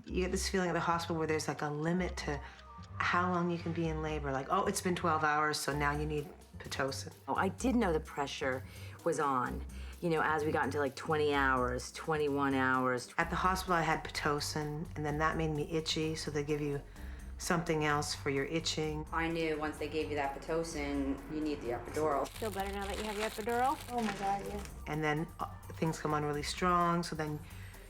You get this feeling at the hospital where there's like a limit to how long you can be in labor. Like, oh, it's been 12 hours, so now you need Pitocin. Oh, I did know the pressure was on, you know, as we got into like 20 hours, 21 hours. At the hospital, I had Pitocin, and then that made me itchy, so they give you something else for your itching. I knew once they gave you that Pitocin, you need the epidural. Feel better now that you have the epidural? Oh my God, yes. And then things come on really strong, so then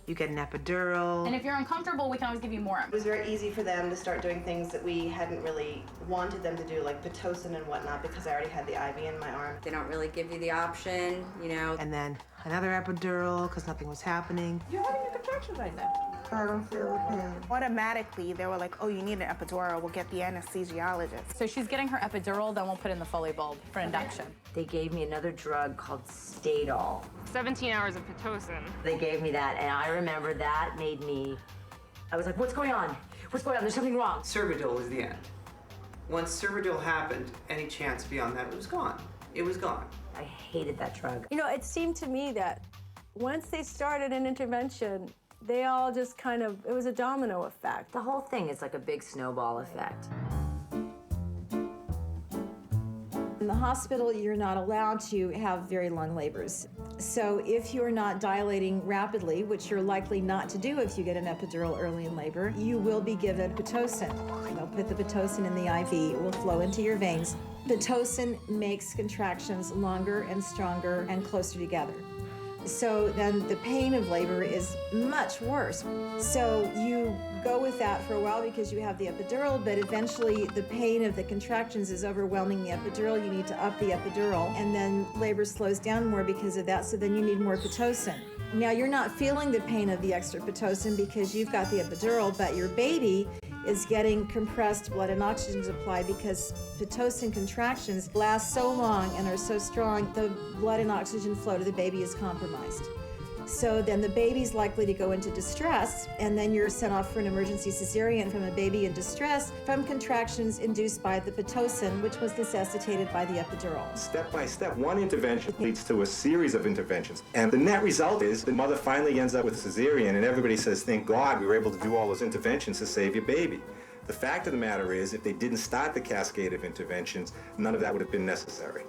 you get an epidural. And if you're uncomfortable, we can always give you more. It was very easy for them to start doing things that we hadn't really wanted them to do, like Pitocin and whatnot, because I already had the IV in my arm. They don't really give you the option, you know. And then another epidural, because nothing was happening. You're having your contractions right now. I don't feel the pain. Automatically, they were like, oh, you need an epidural, we'll get the anesthesiologist. So she's getting her epidural, then we'll put in the Foley bulb for induction. They gave me another drug called Stadol. 17 hours of Pitocin. They gave me that, and I remember that made me, I was like, what's going on? What's going on? There's something wrong. Cervidil was the end. Once Cervidil happened, any chance beyond that, it was gone. It was gone. I hated that drug. You know, it seemed to me that once they started an intervention, they all just kind of, it was a domino effect. The whole thing is like a big snowball effect. In the hospital, you're not allowed to have very long labors. So if you're not dilating rapidly, which you're likely not to do if you get an epidural early in labor, you will be given Pitocin. They'll put the Pitocin in the IV. It will flow into your veins. Pitocin makes contractions longer and stronger and closer together. So then the pain of labor is much worse. So you go with that for a while because you have the epidural, but eventually the pain of the contractions is overwhelming the epidural. You need to up the epidural, and then labor slows down more because of that, so then you need more Pitocin. Now you're not feeling the pain of the extra Pitocin because you've got the epidural, but your baby is getting compressed blood and oxygen supply because Pitocin contractions last so long and are so strong, the blood and oxygen flow to the baby is compromised. So then the baby's likely to go into distress, and then you're sent off for an emergency cesarean from a baby in distress from contractions induced by the Pitocin, which was necessitated by the epidural. Step by step, one intervention leads to a series of interventions. And the net result is the mother finally ends up with a cesarean, and everybody says, thank God we were able to do all those interventions to save your baby. The fact of the matter is, if they didn't start the cascade of interventions, none of that would have been necessary.